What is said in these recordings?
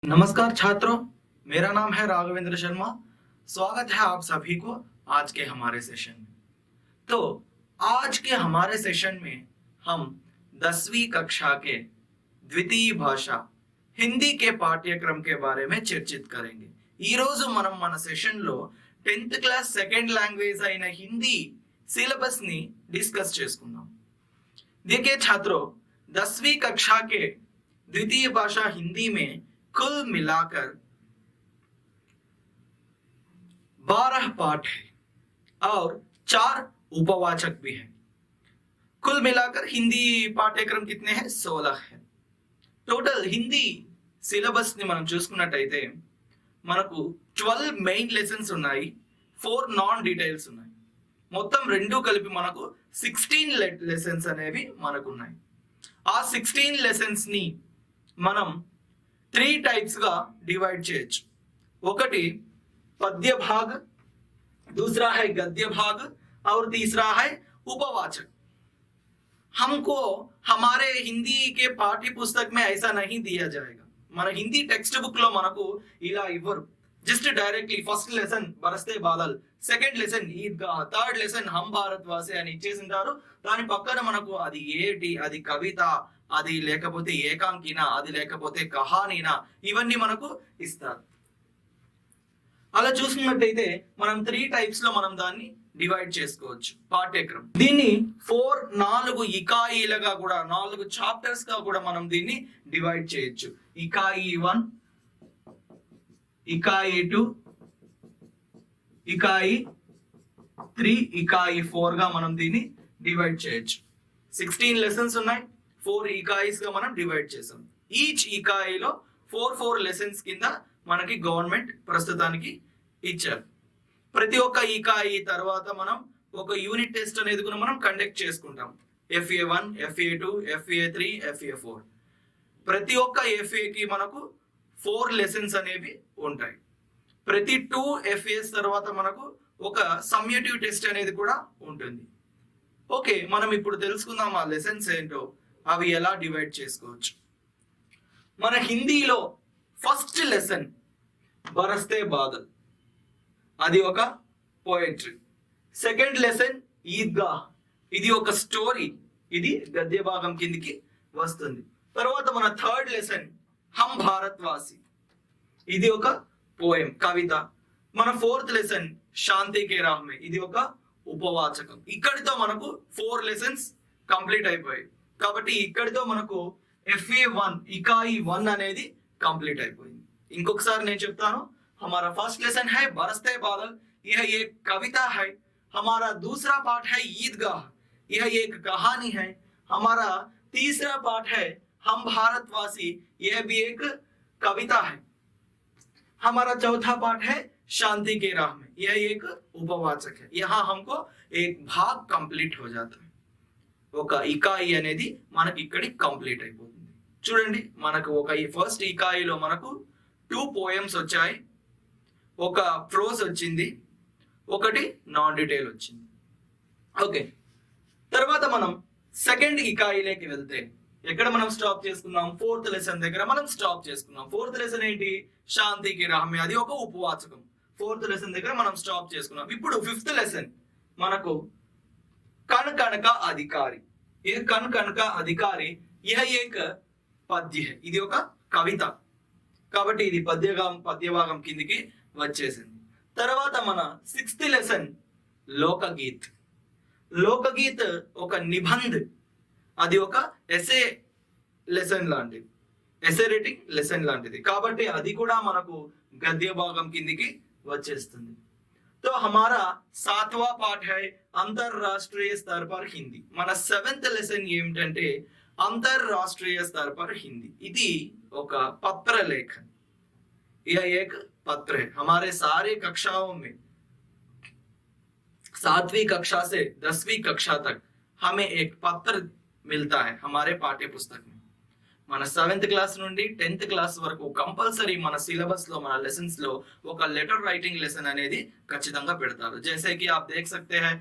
नमस्कार छात्रों, मेरा नाम है राघवेंद्र शर्मा। स्वागत है आप सभी को आज के हमारे सेशन में। तो आज के हमारे सेशन में हम 10वीं कक्षा के द्वितीय भाषा हिंदी के पाठ्यक्रम के बारे में చర్చిत करेंगे। ఈ రోజు మనం మన సెషన్ లో 10th క్లాస్ సెకండ్ లాంగ్వేజ్ అయిన హిందీ सिलेबस ని डिस्कस చేసుకుందాం। देखिए छात्रों, 10वीं कक्षा के द्वितीय भाषा हिंदी में कुल मिलाकर 12 पाठ है और 4 उपवाचक भी है। कुल मिलाकर हिंदी पाठ्यक्रम कितने हैं? 16 है। टोटल हिंदी सिलेबस ని మనం చూసుకున్నట్టయితే మనకు 12 మెయిన్ లెసన్స్ ఉన్నాయి, 4 నాన్ డీటెయిల్స్ ఉన్నాయి। మొత్తం రెండు కలిపి మనకు 16 లెసన్స్ అనేవి మనకు ఉన్నాయి। ఆ 16 లెసన్స్ ని మనం 3 टाइप्स का डिवाइड చేయొచ్చు। ఒకటి पद्य भाग, दूसरा है गद्य भाग और तीसरा है उपवाचक। हमको हमारे हिंदी के पाठ्य पुस्तक में ऐसा नहीं दिया जाएगा। మన హిందీ టెక్స్ట్ బుక్ లో మనకు ఇలా ఇవ్వరు। Just directly first lesson Baraste Badal, second lesson Idgah, third lesson Hum Bharat Vasi అని ఇచ్చేసింటారు। దాని పక్కన మనకు అది ఏటి, అది కవిత, అది లేకపోతే ఏకాంకినా, అది లేకపోతే కహానీనా, ఇవన్నీ మనకు ఇస్తారు। అలా చూసుకున్నట్టయితే మనం 3 టైప్స్ లో మనం దాన్ని డివైడ్ చేసుకోవచ్చు పాఠ్యక్రమం। దీన్ని 4 ఇకాయిలుగా కూడా, 4 చాప్టర్స్ గా కూడా మనం దీన్ని డివైడ్ చేయొచ్చు। ఇకాయి 1, ఇకాయి 2, ఇకాయి 3, ఇకాయి 4 గా మనం దీన్ని డివైడ్ చేయొచ్చు। 16 లెసన్స్ ఉన్నాయి, 4 ఇకాయిస్ గా మనం డివైడ్ చేసాం। ఈచ్ ఇకాయిలో 4 లెసన్స్ కింద మనకి గవర్నమెంట్ ప్రస్తుతానికి ఇచ్చారు। ప్రతి ఒక్క ఇకాయి తర్వాత మనం ఒక యూనిట్ టెస్ట్ అనేది కూడా మనం కండక్ట్ చేసుకుంటాం। FA1, FA2, FA3, FA4। ప్రతి ఒక్క FA కి మనకు 4 లెసన్స్ అనేవి ఉంటాయి। ప్రతి 2 FAs తర్వాత మనకు ఒక సమ్మేటివ్ టెస్ట్ అనేది కూడా ఉంటుంది। ఓకే, మనం ఇప్పుడు తెలుసుకుందాం ఆ లెసన్స్ ఏంటో, అవి ఎలా డివైడ్ చేసుకోవచ్చు। మన హిందీలో ఫస్ట్ లెసన్ బరస్తే బాదల్, అది ఒక పోయట్రీ। సెకండ్ లెసన్ ఈద్గా, ఇది ఒక స్టోరీ, ఇది గద్య భాగం కిందికి వస్తుంది। తర్వాత మన థర్డ్ లెసన్ హమ్ భారత్ వాసి, ఇది ఒక పోయం, కవిత। మన ఫోర్త్ లెసన్ శాంతి కే రాహ్ మే, ఇది ఒక ఉపవాచకం। ఇక్కడితో మనకు 4 లెసన్స్ కంప్లీట్ అయిపోయాయి। కాబట్టి ఇక్కడితో మనకు FA1 ఇకాయి 1 అనేది కంప్లీట్ అయిపోయింది। ఇంకొకసారి నేను చెప్తాను। हमारा फर्स्ट लेसन है बरसते बादल, यह एक कविता है। हमारा दूसरा पाठ है ईदगाह, यह एक कहानी है। हमारा तीसरा पाठ है हम भारतवासी, यह भी एक कविता है। हमारा चौथा पाठ है शांति के राह में, यह एक उपवाचक है। यहाँ हमको एक भाग कंप्लीट हो जाता है। ఒక ఇకాయి అనేది మనకి ఇక్కడి కంప్లీట్ అయిపోతుంది। చూడండి, మనకు ఒక ఈ ఫస్ట్ ఇకాయిలో మనకు 2 పోయమ్స్ వచ్చాయి, ఒక ప్రోస్ వచ్చింది, ఒకటి నాన్ డీటెయిల్ వచ్చింది। ఓకే, తర్వాత మనం సెకండ్ ఇకాయిలోకి వెళ్తే ఎక్కడ మనం స్టాప్ చేసుకున్నాం? 4th లెసన్ దగ్గర మనం స్టాప్ చేసుకున్నాం। 4th లెసన్ ఏంటి? శాంతికి రాహ్మే, అది ఒక ఉపవాచకం। 4th లెసన్ దగ్గర మనం స్టాప్ చేసుకున్నాం। ఇప్పుడు 5th లెసన్ మనకు कण कण का अधिकारी, ये कण कण का अधिकारी, यह एक పద్య है, ఇది ఒక కవిత। కాబట్టి ఇది పద్యభాగం కిందికి వచ్చేసింది। తర్వాత మన 6th లెసన్ లోకగీత్। లోకగీత్ ఒక నిబంధ్, అది ఒక ఎసే లెసన్ లాంటిది, ఎసే రైటింగ్ లెసన్ లాంటిది। కాబట్టి అది కూడా మనకు గద్య భాగం కిందికి వచ్చేస్తుంది। तो हमारा 7वां पाठ है अंतरराष्ट्रीय स्तर पर हिंदी। మన 7th లెసన్ ఏమిటంటే अंतरराष्ट्रीय स्तर पर हिंदी। ఇది ఒక పత్ర లేఖन, यह एक पत्र है। हमारे सारे कक्षाओं में 7वीं कक्षा से 10वीं कक्षा तक हमें एक पत्र मिलता है हमारे पाठ्य पुस्तक में। మన 7th క్లాస్ నుండి 10th క్లాస్ వరకు కంపల్సరీ మన సిలబస్ లో, మన లెసన్స్ లో ఒక లెటర్ రైటింగ్ లెసన్ అనేది ఖచ్చితంగా పెడతారు। जैसे कि आप देख सकते हैं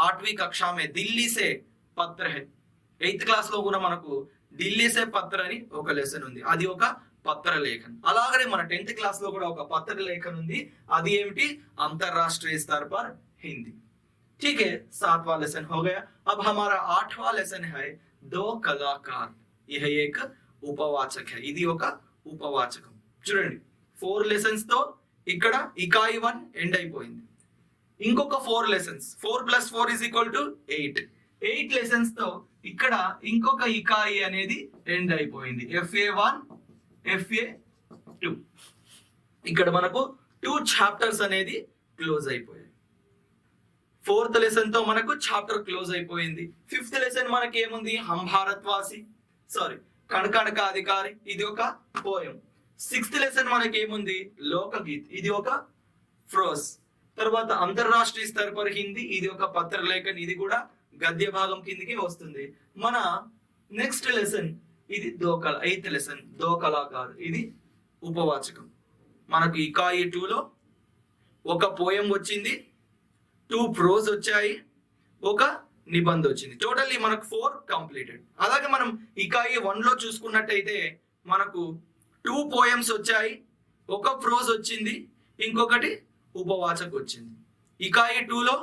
8वीं कक्षा में दिल्ली से पत्र है। 8th క్లాస్ లో కూడా మనకు ఢిల్లీ సే పత్ర అని ఒక లెసన్ ఉంది, అది ఒక పత్ర లేఖన్. అలాగనే మన 10th క్లాస్ లో కూడా ఒక పత్ర లేఖన్ ఉంది, అది ఏమిటి, अंतरराष्ट्रीय स्तर पर हिंदी. ठीक है, 7वां लेसन हो गया. अब हमारा 8वां लेसन है दो कलाकार. यह एक उपवाचक है, ఇది ఒక ఉపవాచకం. చూడండి 4 లెసన్స్ తో ఇక్కడ ఇకాయి 1 ఎండ్ అయిపోయింది. ఇంకొక 4 లెసన్స్, 4 + 4 = 8. 8 లెసన్స్ తో ఇక్కడ ఇంకొక ఇకాయి అనేది ఎండ్ అయిపోయింది. FA1 FA2. ఇక్కడ మనకు 2 చాప్టర్స్ అనేది క్లోజ్ అయిపోయాయి. 4th లెసన్ తో మనకు చాప్టర్ క్లోజ్ అయిపోయింది. 5th లెసన్ మనకి ఏముంది, హమ్ భారత్వాసి, కణకణక అధికారి, ఇది ఒక పోయం. 6th లెసన్ మనకి ఏముంది, లోకగీత్, ఇది ఒక ఫ్రోస్. తర్వాత అంతర్రాష్ట్రీయ స్తర్ పర్ హిందీ, ఇది ఒక పత్ర లేఖన్, ఇది కూడా గద్య భాగం కిందికి వస్తుంది. మన నెక్స్ట్ లెసన్ ఇది 8th లెసన్ దో కళాకార్, ఇది ఉపవాచకం. మనకు ఇకాయి 2 లో ఒక పోయం వచ్చింది, 2 ప్రోజ్ వచ్చాయి, ఒక నిబంధ వచ్చింది. టోటల్లీ మనకు 4 కంప్లీటెడ్. అలాగే మనం ఇకాయి 1 లో చూసుకున్నట్టయితే మనకు 2 పోయమ్స్ వచ్చాయి, ఒక ప్రోజ్ వచ్చింది, ఇంకొకటి ఉపవాచక వచ్చింది. ఇకాయి 2 లో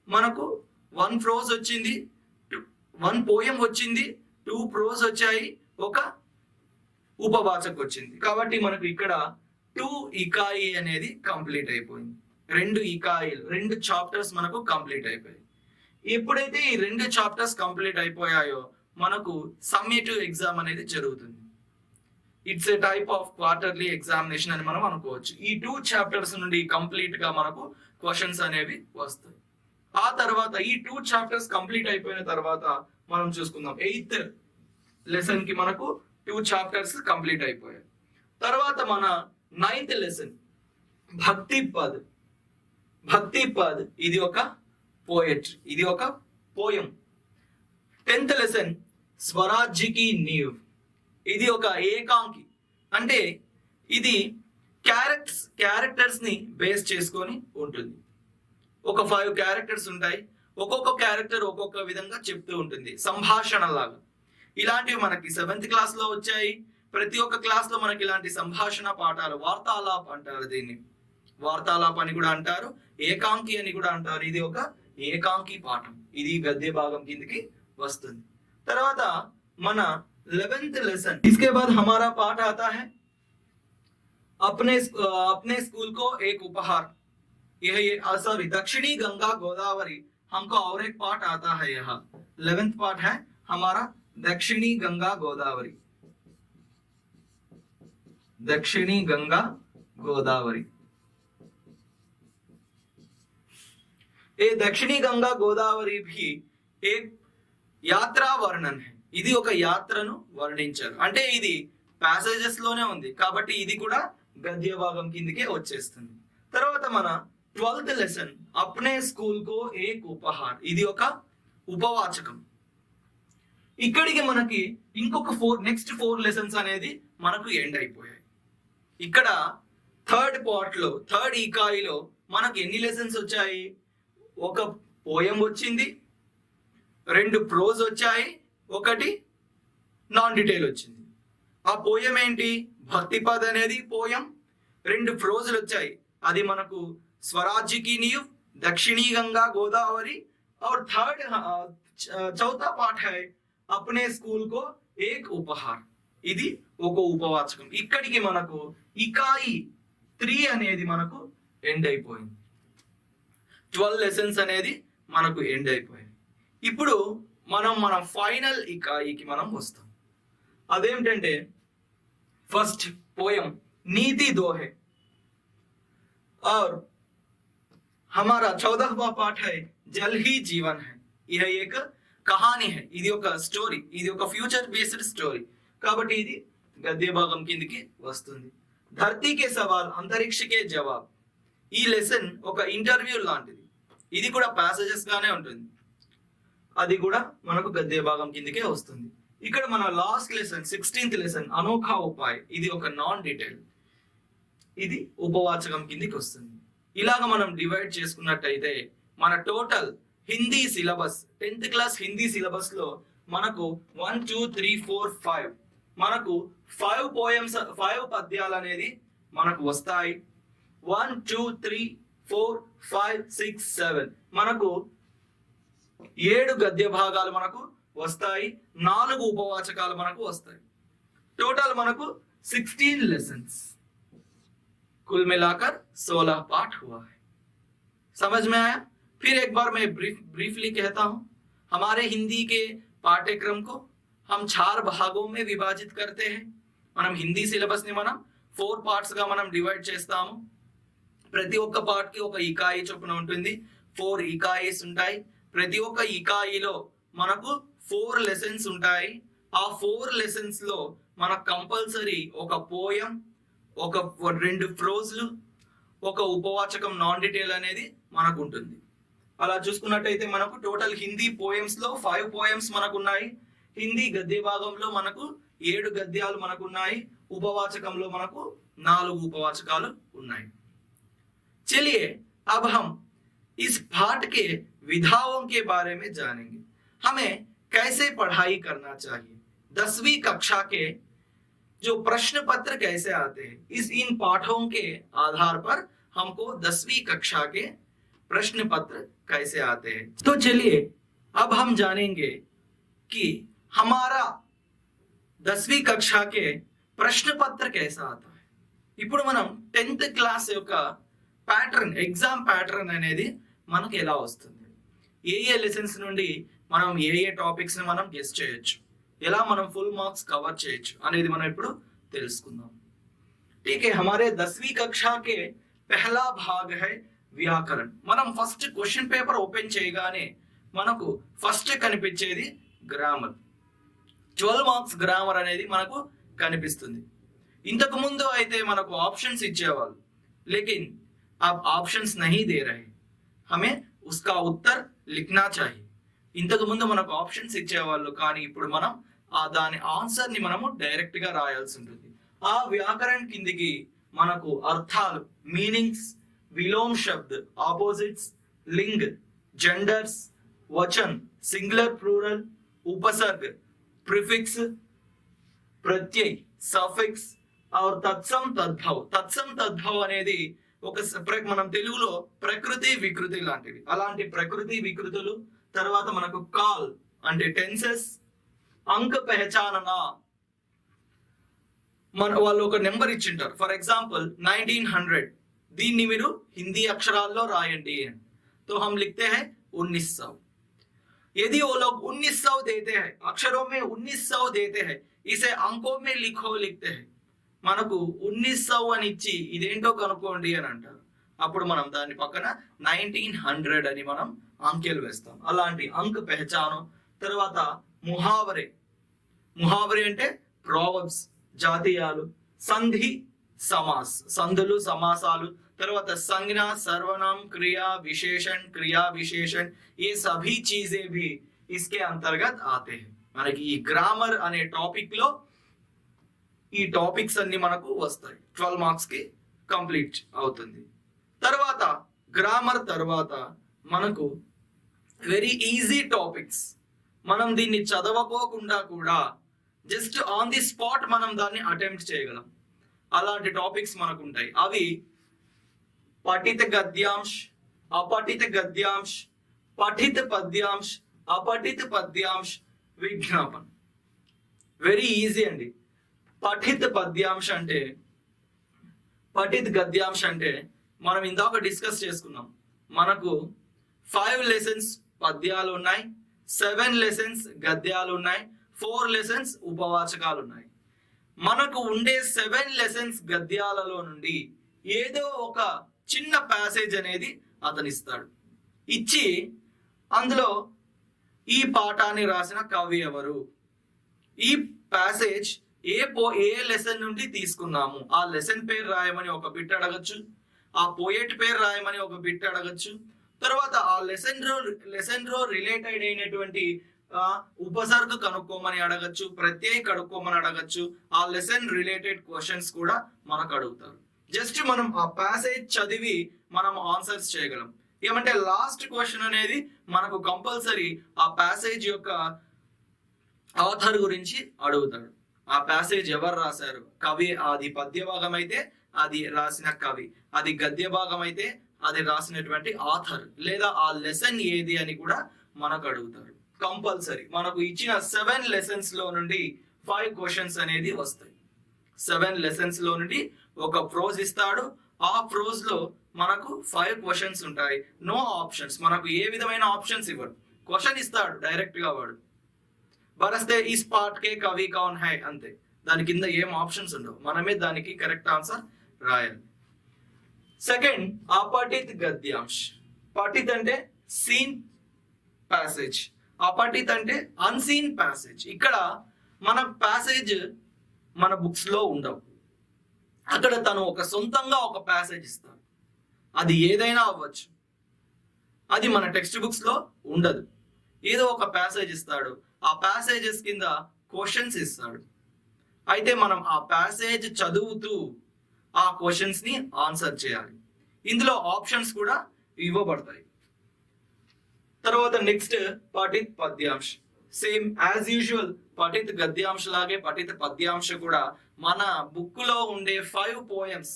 మనకు 1 ప్రోజ్ వచ్చింది, 1 పోయం వచ్చింది, 2 ప్రోజ్ వచ్చాయి, ఒక ఉపవాచక వచ్చింది. కాబట్టి మనకు ఇక్కడ 2 ఇకాయి అనేది కంప్లీట్ అయిపోయింది. 2 ఇకాయిలు, 2 చాప్టర్స్ మనకు కంప్లీట్ అయిపోయాయి. ఎప్పుడైతే ఈ 2 చాప్టర్స్ కంప్లీట్ అయిపోయాయో మనకు సమ్మేటివ్ ఎగ్జామ్ అనేది జరుగుతుంది. It's a type of quarterly examination అని మనం అనుకోవచ్చు. ఈ 2 చాప్టర్స్ నుండి కంప్లీట్ గా మనకు క్వశ్చన్స్ అనేవి వస్తాయి. ఆ తర్వాత ఈ 2 చాప్టర్స్ కంప్లీట్ అయిపోయిన తర్వాత మనం చూసుకుందాం 8th లెసన్ కి మనకు 2 చాప్టర్స్ కంప్లీట్ అయిపోయాయి. తర్వాత మన 9th లెసన్ భక్తి పద్. భక్తి పద్ ఇది ఒక పోయట్రీ, ఇది ఒక పోయం. 10th లెసన్ స్వరాజ్య కి నీవ్, ఇది ఒక ఏకాంకి, అంటే ఇది క్యారెక్టర్స్ ని బేస్ చేసుకొని ఉంటుంది. ఒక 5 క్యారెక్టర్స్ ఉంటాయి, ఒక్కొక్క క్యారెక్టర్ ఒక్కొక్క విధంగా చెప్తూ ఉంటుంది, సంభాషణ లాగా. ఇలాంటివి మనకి 7th క్లాస్ లో వచ్చాయి. ప్రతి ఒక్క క్లాస్ లో మనకి ఇలాంటి సంభాషణ పాఠాలు, వార్తాలాప్ అంటారు, దీన్ని వార్తాలాప్ అని కూడా అంటారు, ఏకాంకి అని కూడా అంటారు. ఇది ఒక ఏకాంకి పాఠం, ఇది గద్య భాగం కిందకి వస్తుంది. తర్వాత మన 11th लेसन, इसके बाद हमारा पाठ आता है अपने स्कूल को एक उपहार. यह सॉरी दक्षिणी गंगा गोदावरी, हमको और एक पाठ आता है. यहाँ 11th पाठ है हमारा दक्षिणी गंगा गोदावरी. दक्षिणी गंगा गोदावरी, ये दक्षिणी गंगा गोदावरी भी एक यात्रा वर्णन है. ఇది ఒక యాత్రను వర్ణించారు, అంటే ఇది ప్యాసేజెస్ లోనే ఉంది కాబట్టి ఇది కూడా గద్య భాగం కిందకే వచ్చేస్తుంది. తర్వాత మన 12th లెసన్ అప్నే స్కూల్ కో ఏక్ ఉపహార్, ఇది ఒక ఉపవాచకం. ఇక్కడికి మనకి ఇంకొక నెక్స్ట్ 4 లెసన్స్ అనేది మనకు ఎండ్ అయిపోయాయి. ఇక్కడ 3rd పార్ట్ లో 3rd ఇకాయిలో మనకు ఎన్ని లెసన్స్ వచ్చాయి, ఒక పోయం వచ్చింది, 2 ప్రోజ్ వచ్చాయి, ఒకటి నాన్ డీటెయిల్ వచ్చింది. ఆ పోయం ఏంటి, భక్తిపద్ అనేది పోయం. 2 ప్రోజులు వచ్చాయి, అది మనకు స్వరాజ్యకి నీవ్, దక్షిణీ గంగా గోదావరి. और 3rd చౌथा పాఠ హై అప్నే స్కూల్ కో ఏక్ ఉపహార్, ఇది ఒక ఉపవాచకం. ఇక్కడికి మనకు ఇకాయి 3 అనేది మనకు ఎండ్ అయిపోయింది. 12 లెసన్స్ అనేది మనకు ఎండ్ అయిపోయింది. ఇప్పుడు మన ఫైనల్ ఇకాయికి మనం వస్తాం. అదేంటంటే ఫస్ట్ పోయం नीति 2 है और हमारा 14वां पाठ है जल ही जीवन है. यह एक कहानी है, ఇది ఒక స్టోరీ, ఇది ఒక ఫ్యూచర్ బేస్డ్ స్టోరీ కాబట్టి ఇది గద్య భాగం కిందకి వస్తుంది. ధర్తీ కే సవాల్ అంతరిక్ష కే జవాబ్, ఈ లెసన్ ఒక ఇంటర్వ్యూ లాంటిది, ఇది కూడా ప్యాసేజెస్ గానే ఉంటుంది, అది కూడా మనకు గద్య భాగం కిందకే వస్తుంది. ఇక్కడ మన లాస్ట్ లెసన్ 16th లెసన్ అనోఖా ఉపాయ్, ఇది ఒక నాన్ డీటెయిల్, ఇది ఉపవాచకం కిందకి వస్తుంది. ఇలాగ మనం డివైడ్ చేసుకున్నట్టయితే మన total Hindi syllabus 10th class Hindi syllabus లో మనకు 1 2 3 4 5 మనకు 5 పద్యాలు అనేది మనకు వస్తాయి. 1 2 3 4 5 6 7 మనకు 7 గద్య భాగాలు మనకు వస్తాయి, 4 ఉపవాచకాలు మనకు వస్తాయి. टोटल మనకు 16 लेसन्स, कुल मिलाकर 16 पाठ हुआ है. समझ में आया? फिर एक बार मैं ब्रीफली कहता हूं. हमारे हिंदी के पाठ्यक्रम को हम 4 भागों में विभाजित करते हैं. మనం హిందీ సిలబస్ ని మనం 4 పార్ట్స్ గా మనం డివైడ్ చేస్తాము. ప్రతి ఒక్క పార్ట్ కి ఒక ఇకాయి చొప్పున ఉంటుంది. 4 ఇకాయిస్ ఉంటాయి. ప్రతి ఒక్క ఇకాయిలో మనకు 4 లెసన్స్ ఉంటాయి. ఆ 4 లెసన్స్ లో మనకు కంపల్సరీ ఒక పోయం, ఒక 2 ఫ్రోజ్లు, ఒక ఉపవాచకం నాన్ డీటెయిల్ అనేది మనకు ఉంటుంది. అలా చూసుకున్నట్టయితే మనకు టోటల్ హిందీ పోయమ్స్ లో 5 పోయమ్స్ మనకు ఉన్నాయి. హిందీ గద్య భాగంలో మనకు 7 గద్యాలు మనకు ఉన్నాయి. ఉపవాచకంలో మనకు 4 ఉపవాచకాలు ఉన్నాయి. चलिए अब हम इस पाठ के विधाओं के बारे में जानेंगे. हमें कैसे पढ़ाई करना चाहिए, 10वीं कक्षा के जो प्रश्न पत्र कैसे आते हैं, इन पाठों के आधार पर हमको 10वीं कक्षा के प्रश्न पत्र कैसे आते हैं. तो चलिए अब हम जानेंगे कि हमारा 10वीं कक्षा के प्रश्न पत्र कैसा आता है. ఇప్పుడు మనం 10th క్లాస్ యొక్క ప్యాటర్న్, ఎగ్జామ్ ప్యాటర్న్ అనేది మనకు ఎలా వస్తుంది, ఏ లెసన్స్ నుండి మనం ఏ టాపిక్స్ ని మనం గెస్ చేయొచ్చు, ఎలా మనం ఫుల్ మార్క్స్ కవర్ చేయొచ్చు అనేది మనం ఇప్పుడు తెలుసుకుందాం. ठीक है, हमारे 10वीं कक्षा के पहला भाग है వ్యాకరణ్. మనం ఫస్ట్ క్వశ్చన్ పేపర్ ఓపెన్ చేయగానే మనకు ఫస్ట్ కనిపించేది గ్రామర్. 12 మార్క్స్ గ్రామర్ అనేది మనకు కనిపిస్తుంది. ఇంతకు ముందు అయితే మనకు ఆప్షన్స్ ఇచ్చేవాళ్ళు, लेकिन अब ऑप्शंस नहीं दे रहे, हमें उसका उत्तर लिखना चाहिए. ఇంతకు ముందు మనకు ఆప్షన్స్ ఇచ్చేవాళ్ళు, కానీ ఇప్పుడు మనం దాని ఆన్సర్ ని మనము డైరెక్ట్ గా రాయాల్సి ఉంటుంది. ఆ వ్యాకరణ్ కిందికి మనకు అర్థాలు, మీనింగ్స్, విలోమ్ శబ్ద్, ఆపోజిట్స్, లింగ్, జెండర్స్, వచన్, సింగులర్ ప్లూరల్, ఉపసర్గ, ప్రిఫిక్స్, ప్రత్యయ్, సఫిక్స్ और తత్సం తద్భవ్. తత్సం తద్భవ్ అనేది ఒక మనం తెలుగులో ప్రకృతి వికృతి లాంటివి. అలాంటి ప్రకృతి వికృతులు, తర్వాత మనకు కాల్ అంటే టెన్సెస్, అంక పెహచానన, మన వాళ్ళు ఒక నెంబర్ ఇచ్చింటారు. ఫర్ ఎగ్జాంపుల్ 1900, దీన్ని మీరు హిందీ అక్షరాల్లో రాయండి. तो हम लिखते हैं 1900. यदि वो लोग 1900 देते हैं, अक्षरों में 1900 देते हैं, इसे अंकों में लिखो लिखते हैं. మనకు 1900 అని ఇచ్చి ఇదేంటో కనుక్కోండి అని అంటారు. అప్పుడు మనం దాని పక్కన 1900 అని మనం అంకెలు వేస్తాం. అలాంటి అంక పెహచానం. తర్వాత ముహావరే. ముహావరే అంటే ప్రావర్బ్స్, జాతీయాలు. సంధి, సమాస్, సంధులు, సమాసాలు. తర్వాత సంజ్ఞ, సర్వనాम, क्रिया विशेषण, क्रिया विशेषण, ये सभी चीजें भी इसके अंतर्गत आते हैं. మనకి ఈ గ్రామర్ అనే టాపిక్ లో ఈ టాపిక్స్ అన్ని మనకు వస్తాయి. 12 మార్క్స్ కి కంప్లీట్ అవుతుంది. తర్వాత గ్రామర్ తర్వాత మనకు వెరీ ఈజీ టాపిక్స్, మనం దీన్ని చదవకోకుండా కూడా జస్ట్ ఆన్ ది స్పాట్ మనం దాన్ని అటెంప్ట్ చేయగలం. అలాంటి టాపిక్స్ మనకు ఉంటాయి. అవి పఠిత గద్యాంశ్, अपठित गद्यांश, पठित पद्यांश, अपठित पद्यांश, विज्ञापन. వెరీ ఈజీ అండి. పఠిత పద్యాంశ అంటే, పఠిత గద్యాంశ అంటే మనం ఇందాక డిస్కస్ చేసుకున్నాం. మనకు 5 లెసన్స్ పద్యాలు ఉన్నాయి, 7 లెసన్స్ గద్యాలు ఉన్నాయి, 4 లెసన్స్ ఉపవాచకాలు ఉన్నాయి. మనకు ఉండే 7 లెసన్స్ గద్యాలలో నుండి ఏదో ఒక చిన్న ప్యాసేజ్ అనేది అతను ఇస్తాడు. ఇచ్చి అందులో ఈ పాఠాన్ని రాసిన కవి ఎవరు, ఈ ప్యాసేజ్ ఏ లెసన్ నుండి తీసుకున్నాము, ఆ లెసన్ పేరు రాయమని ఒక బిట్ అడగచ్చు, ఆ పోయెట్ పేరు రాయమని ఒక బిట్ అడగచ్చు. తర్వాత ఆ లెసన్ రో రిలేటెడ్ అయినటువంటి ఉపసర్గ కనుక్కోమని అడగచ్చు, ప్రత్యయ కనుక్కోమని అడగచ్చు. ఆ లెసన్ రిలేటెడ్ క్వశ్చన్స్ కూడా మనకు అడుగుతారు. జస్ట్ మనం ఆ ప్యాసేజ్ చదివి మనం ఆన్సర్స్ చేయగలం. ఏమంటే లాస్ట్ క్వశ్చన్ అనేది మనకు కంపల్సరీ ఆ ప్యాసేజ్ యొక్క ఆథర్ గురించి అడుగుతాడు. ఆ ప్యాసేజ్ ఎవరు రాశారు, కవి, అది పద్య భాగం అయితే అది రాసిన కవి, అది గద్య భాగం అయితే అది రాసినటువంటి ఆథర్, లేదా ఆ లెసన్ ఏది అని కూడా మనకు అడుగుతారు. కంపల్సరీ మనకు ఇచ్చిన 7 లెసన్స్ లో నుండి 5 క్వశ్చన్స్ అనేది వస్తాయి. 7 లెసన్స్ లో నుండి ఒక ప్రోజ్ ఇస్తాడు, ఆ ప్రోజ్ లో మనకు 5 క్వశ్చన్స్ ఉంటాయి. నో ఆప్షన్స్, మనకు ఏ విధమైన ఆప్షన్స్ ఇవ్వడు, క్వశ్చన్ ఇస్తాడు డైరెక్ట్ గా వాడు. బరస్తే ఇస్ పార్ట్ కే కవి కౌన్ హై అంతే, దాని కింద ఏం ఆప్షన్స్ ఉండవు, మనమే దానికి కరెక్ట్ ఆన్సర్ రాయాలి. సెకండ్, అపఠిత్ గద్యాంశ్. పఠిత్ అంటే సీన్ ప్యాసేజ్, అపఠిత్ అంటే అన్సీన్ ప్యాసేజ్. ఇక్కడ మన ప్యాసేజ్ మన బుక్స్ లో ఉండవు, అక్కడ తను ఒక సొంతంగా ఒక ప్యాసేజ్ ఇస్తాడు, అది ఏదైనా అవ్వచ్చు, అది మన టెక్స్ట్ బుక్స్ లో ఉండదు. ఏదో ఒక ప్యాసేజ్ ఇస్తాడు, ఆ ప్యాసేజెస్ కింద క్వశ్చన్స్ ఇస్తాడు, అయితే మనం ఆ ప్యాసేజ్ చదువుతూ ఆ క్వశ్చన్స్ ని ఆన్సర్ చేయాలి. ఇందులో ఆప్షన్స్ కూడా ఇవ్వబడతాయి. తర్వాత నెక్స్ట్ పఠిత్ పద్యాంశ్. సేమ్ యాజ్ యూజువల్ పఠిత్ గద్యాంశ లాగే పఠిత్ పద్యాంశ కూడా మన బుక్ లో ఉండే 5 పోయమ్స్,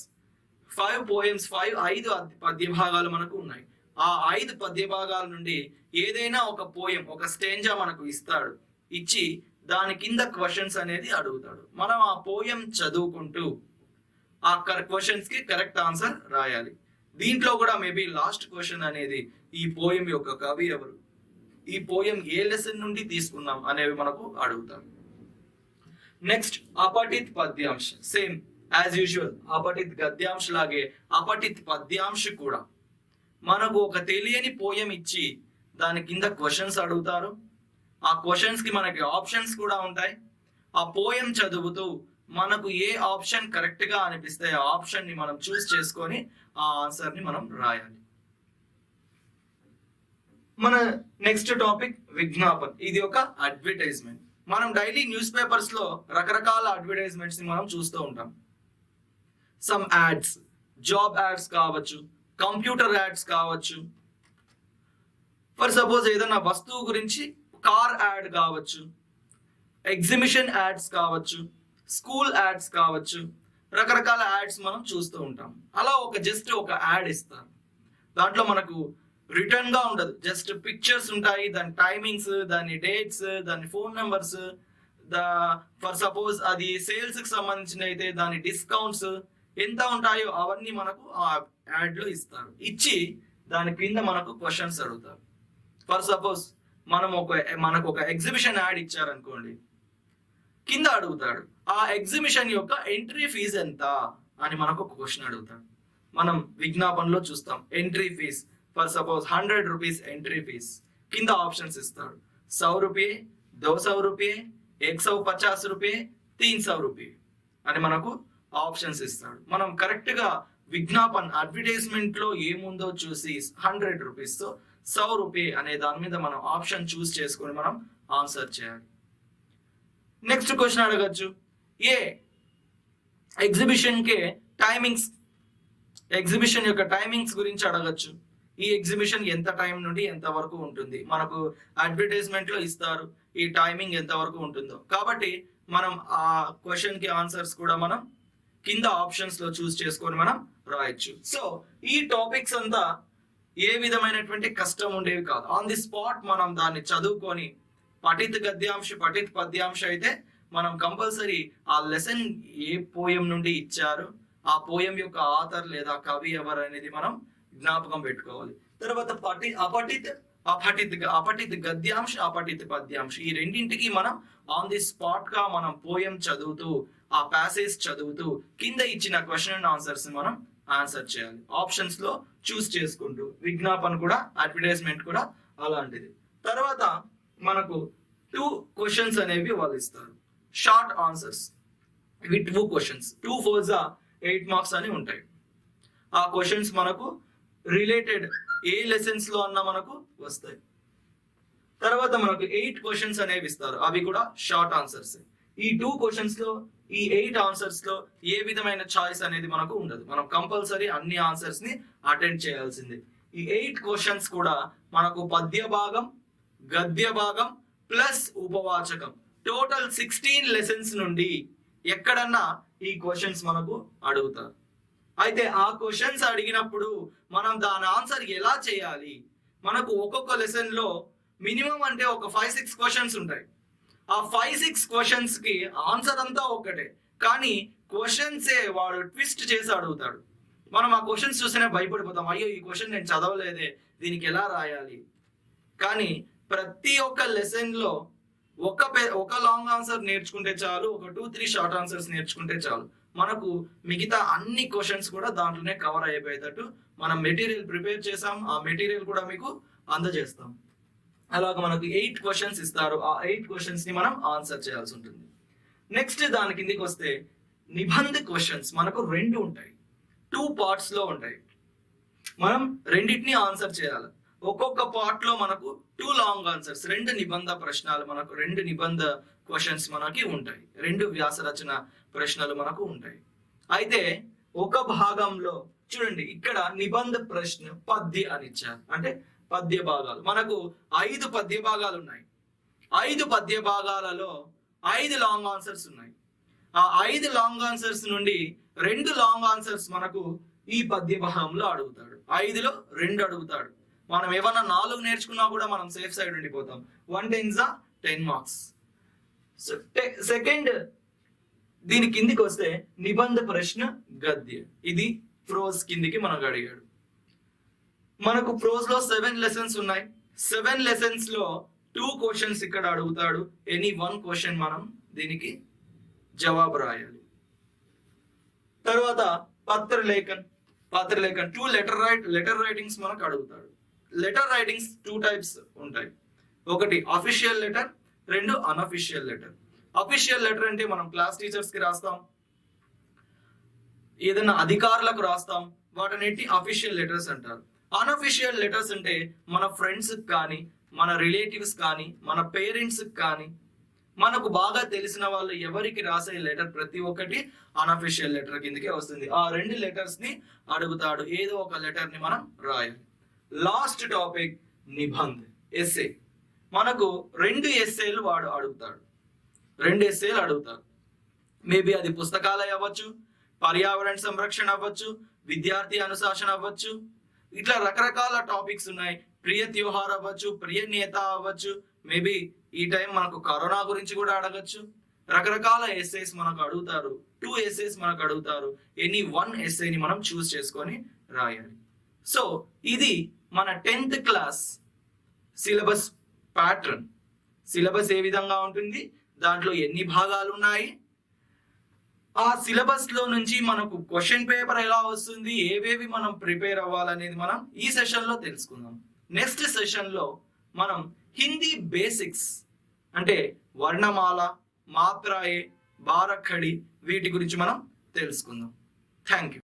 5 పద్య భాగాలు మనకు ఉన్నాయి. ఆ 5 పద్య భాగాల నుండి ఏదైనా ఒక పోయం, ఒక స్టేంజా మనకు ఇస్తాడు, ఇచ్చి దాని కింద క్వశ్చన్స్ అనేది అడుగుతాడు. మనం ఆ పోయం చదువుకుంటూ ఆ క్వశ్చన్స్ కి కరెక్ట్ ఆన్సర్ రాయాలి. దీంట్లో కూడా మేబీ లాస్ట్ క్వశ్చన్ అనేది ఈ పోయం యొక్క కవి ఎవరు, ఈ పోయం ఏ లెసన్ నుండి తీసుకున్నాం అనేవి మనకు అడుగుతారు. నెక్స్ట్ అపఠిత్ పద్యాంశ్. సేమ్ యాజ్ యూజువల్ అపఠిత్ గద్యాంశ్ లాగే అపఠిత్ పద్యాంశ్ కూడా మనకు ఒక తెలియని పోయం ఇచ్చి దాని కింద క్వశ్చన్స్ అడుగుతారు. ఆ క్వశ్చన్స్ కి మనకి ఆప్షన్స్ కూడా ఉంటాయి. ఆ పోయం చదువుతూ మనకు ఏ ఆప్షన్ కరెక్ట్ గా అనిపిస్తే ఆ ఆప్షన్ ని మనం చూస్ చేసుకొని ఆ ఆన్సర్ ని మనం రాయాలి. మన నెక్స్ట్ టాపిక్ విజ్ఞాపన్. ఇది ఒక అడ్వర్టైజ్మెంట్. మనం డైలీ న్యూస్ పేపర్స్ లో రకరకాల అడ్వర్టైజ్మెంట్స్ ని మనం చూస్తూ ఉంటాం. సమ్ యాడ్స్, జాబ్ యాడ్స్ కావచ్చు, కంప్యూటర్ యాడ్స్ కావచ్చు, ఫర్ సపోజ్ ఏదైనా వస్తువు గురించి కార్ యాడ్ కావచ్చు, ఎగ్జిబిషన్ యాడ్స్ కావచ్చు, స్కూల్ యాడ్స్ కావచ్చు, రకరకాల యాడ్స్ మనం చూస్తూ ఉంటాం. అలా జస్ట్ ఒక యాడ్ ఇస్తాను, దాంట్లో మనకు రిటర్న్ గా ఉండదు, జస్ట్ పిక్చర్స్ ఉంటాయి, దాని టైమింగ్స్, దాని డేట్స్, దాని ఫోన్ నెంబర్స్, ఫర్ సపోజ్ అది సేల్స్ కి సంబంధించిన అయితే దాని డిస్కౌంట్స్ ఎంత ఉంటాయో అవన్నీ మనకు ఆ యాడ్ లో ఇస్తారు. ఇచ్చి దాని కింద మనకు క్వశ్చన్స్ అడుగుతారు. ఫర్ సపోజ్ మనకు ఒక ఎగ్జిబిషన్ యాడ్ ఇచ్చారనుకోండి, కింద అడుగుతాడు ఆ ఎగ్జిబిషన్ యొక్క ఎంట్రీ ఫీజు ఎంత అని మనకు ఒక క్వశ్చన్ అడుగుతాడు. మనం విజ్ఞాపనలో చూస్తాం entry fees, for suppose 100 rupees entry fees. కింద ఆప్షన్స్ ఇస్తాడు, 100 రూపాయ, 200 రూపాయ, 150 రూపాయ, 300 రూపాయ అని మనకు ఆప్షన్స్ ఇస్తాడు. మనం కరెక్ట్ గా విజ్ఞాపన్ అడ్వర్టైజ్మెంట్ లో ఏముందో చూసి 100 రూపీస్ తో 100 రూపాయ అనే దాని మీద మనం ఆప్షన్ చూస్ చేసుకొని మనం ఆన్సర్ చేయాలి. నెక్స్ట్ క్వశ్చన్ అడగచ్చు, ఏ ఎగ్జిబిషన్ కే టైమింగ్స్, ఎగ్జిబిషన్ యొక్క టైమింగ్స్ గురించి అడగచ్చు. ఈ ఎగ్జిబిషన్ ఎంత టైం నుండి ఎంత వరకు ఉంటుంది, మనకు అడ్వర్టైజ్మెంట్ లో ఇస్తారు ఈ టైమింగ్ ఎంత వరకు ఉంటుందో. కాబట్టి మనం ఆ క్వశ్చన్ కి ఆన్సర్స్ కూడా మనం కింద ఆప్షన్స్ లో చూస్ చేసుకొని మనం రాయొచ్చు. సో ఈ టాపిక్స్ అంతా ఏ విధమైనటువంటి కష్టం ఉండేవి కాదు. ఆన్ ది స్పాట్ మనం దాన్ని చదువుకొని పఠిత్ గద్యాంశ, పఠిత్ పద్యాంశ అయితే మనం కంపల్సరీ ఆ లెసన్ ఏ పోయం నుండి ఇచ్చారు, ఆ పోయం యొక్క ఆథర్ లేదా కవి ఎవరు అనేది మనం జ్ఞాపకం పెట్టుకోవాలి. తర్వాత అపఠిత్ గద్యాంశ, అపఠిత్ పద్యాంశ, ఈ రెండింటికి మనం ఆన్ ది స్పాట్ గా మనం పోయం చదువుతూ ఆ ప్యాసేజ్ చదువుతూ కింద ఇచ్చిన క్వశ్చన్ అండ్ ఆన్సర్స్ మనం ఆన్సర్ చేయాలి, ఆప్షన్స్ లో చూస్ చేసుకుంటూ. విజ్ఞాపన్ కూడా, అడ్వర్టైజ్మెంట్ కూడా అలాంటిది. తర్వాత మనకు 2 క్వశ్చన్స్ అనేవి వాళ్ళు ఇస్తారు, షార్ట్ ఆన్సర్స్. ఇవి 2 క్వశ్చన్స్, 2 4 8 మార్క్స్ అని ఉంటాయి. ఆ క్వశ్చన్స్ మనకు రిలేటెడ్ ఏ లెసన్స్ లో అన్నా మనకు వస్తాయి. తర్వాత మనకు 8 క్వశ్చన్స్ అనేవి ఇస్తారు, అవి కూడా షార్ట్ ఆన్సర్స్. ఈ 2 క్వశ్చన్స్ లో, ఈ 8 ఆన్సర్స్ లో ఏ విధమైన చాయిస్ అనేది మనకు ఉండదు, మనం కంపల్సరీ అన్ని ఆన్సర్స్ ని అటెండ్ చేయాల్సిందే. ఈ 8 క్వశ్చన్స్ కూడా మనకు పద్య భాగం, గద్య భాగం ప్లస్ ఉపవాచకం టోటల్ 16 లెసన్స్ నుండి ఎక్కడన్నా ఈ క్వశ్చన్స్ మనకు అడుగుతారు. అయితే ఆ క్వశ్చన్స్ అడిగినప్పుడు మనం దాని ఆన్సర్ ఎలా చేయాలి? మనకు ఒక్కొక్క లెసన్ లో మినిమం అంటే ఒక 5-6 క్వశ్చన్స్ ఉంటాయి. ఆ 5-6 క్వశ్చన్స్ కి ఆన్సర్ అంతా ఒక్కటే, కానీ క్వశ్చన్సే వాడు ట్విస్ట్ చేసి అడుగుతాడు. మనం ఆ క్వశ్చన్స్ చూస్తేనే భయపడిపోతాం, అయ్యో ఈ క్వశ్చన్ నేను చదవలేదే, దీనికి ఎలా రాయాలి. కానీ ప్రతి ఒక్క లెసన్ లో ఒక లాంగ్ ఆన్సర్ నేర్చుకుంటే చాలు, ఒక 2-3 షార్ట్ ఆన్సర్స్ నేర్చుకుంటే చాలు, మనకు మిగతా అన్ని క్వశ్చన్స్ కూడా దాంట్లోనే కవర్ అయిపోయేటట్టు మనం మెటీరియల్ ప్రిపేర్ చేసాం. ఆ మెటీరియల్ కూడా మీకు అందజేస్తాం. అలాగ మనకు 8 క్వశ్చన్స్ ఇస్తారు. ఆ 8 క్వశ్చన్స్ ని మనం ఆన్సర్ చేయాల్సి ఉంటుంది. నెక్స్ట్ దాని కిందికి వస్తే నిబంధ క్వశ్చన్స్ మనకు 2 ఉంటాయి, 2 పార్ట్స్ లో ఉంటాయి. మనం రెండింటిని ఆన్సర్ చేయాలి. ఒక్కొక్క పార్ట్ లో మనకు 2 లాంగ్ ఆన్సర్స్, 2 నిబంధ ప్రశ్నలు, మనకు 2 నిబంధ క్వశ్చన్స్ మనకి ఉంటాయి, 2 వ్యాస రచన ప్రశ్నలు మనకు ఉంటాయి. అయితే ఒక భాగంలో చూడండి, ఇక్కడ నిబంధ ప్రశ్న పద్య అని ఇచ్చారు, అంటే పద్య భాగాలు. మనకు 5 పద్య భాగాలు ఉన్నాయి. 5 పద్య భాగాలలో 5 లాంగ్ ఆన్సర్స్ ఉన్నాయి. ఆ 5 లాంగ్ ఆన్సర్స్ నుండి 2 లాంగ్ ఆన్సర్స్ మనకు ఈ పద్య భాగంలో అడుగుతాడు. 5లో 2 అడుగుతాడు. మనం ఏమన్నా 4 నేర్చుకున్నా కూడా మనం సేఫ్ సైడ్ ఉండిపోతాం. 1 10s 10 మార్క్స్. సెకండ్ దీని కిందికి వస్తే నిబంధ ప్రశ్న గద్య, ఇది ప్రోజ్ కిందికి మనకు అడిగాడు. మనకు ప్రోజ్ లో 7 లెసన్స్ ఉన్నాయి. 7 లెసన్స్ లో 2 క్వశ్చన్స్ ఇక్కడ అడుగుతాడు. ఎనీ 1 క్వశ్చన్ మనం దీనికి జవాబు రాయాలి. తర్వాత పత్రలేఖన్ 2 లెటర్ రైటింగ్స్ మనకు అడుగుతాడు. లెటర్ రైటింగ్స్ 2 టైప్స్ ఉంటాయి. ఒకటి official letter, 2 unofficial letter. Official letter అంటే మనం క్లాస్ టీచర్స్ కి రాస్తాం, ఏదైనా అధికారులకు రాస్తాం, వాటిని అఫీషియల్ లెటర్స్ అంటారు. అన్అఫీషియల్ లెటర్స్ అంటే మన ఫ్రెండ్స్ కానీ, మన రిలేటివ్స్ కానీ, మన పేరెంట్స్ కానీ, మనకు బాగా తెలిసిన వాళ్ళు ఎవరికి రాసే లెటర్ ప్రతి ఒక్కటి అన్అఫీషియల్ లెటర్ కిందకే వస్తుంది. ఆ 2 లెటర్స్ ని అడుగుతాడు. ఏదో ఒక లెటర్ ని మనం రాయాలి. లాస్ట్ టాపిక్ నిబంధ ఎస్సే. మనకు 2 ఎస్సేలు వాడు అడుగుతాడు. 2 ఎస్సేలు అడుగుతారు. మేబీ అది పుస్తకాలయ అవ్వచ్చు, పర్యావరణ సంరక్షణ అవ్వచ్చు, విద్యార్థి అనుశాసన అవ్వచ్చు, ఇట్లా రకరకాల టాపిక్స్ ఉన్నాయి. ప్రియ త్యోహార్ అవ్వచ్చు, ప్రియ నేత అవ్వచ్చు, మేబీ ఈ టైం మనకు కరోనా గురించి కూడా అడగచ్చు. రకరకాల ఎస్సేస్ మనకు అడుగుతారు. 2 ఎస్సేస్ మనకు అడుగుతారు. ఎనీ 1 ఎస్సేని మనం చూస్ చేసుకొని రాయాలి. సో ఇది మన 10th class syllabus pattern. Syllabus ఏ విధంగా ఉంటుంది, దాంట్లో ఎన్ని భాగాలు ఉన్నాయి, ఆ సిలబస్ లో నుంచి మనకు క్వశ్చన్ పేపర్ ఎలా వస్తుంది, ఏవేవి మనం ప్రిపేర్ అవ్వాలనేది మనం ఈ సెషన్ లో తెలుసుకుందాం. నెక్స్ట్ సెషన్ లో మనం హిందీ బేసిక్స్ అంటే వర్ణమాల, మాత్రాయే, బారఖడి, వీటి గురించి మనం తెలుసుకుందాం. Thank you.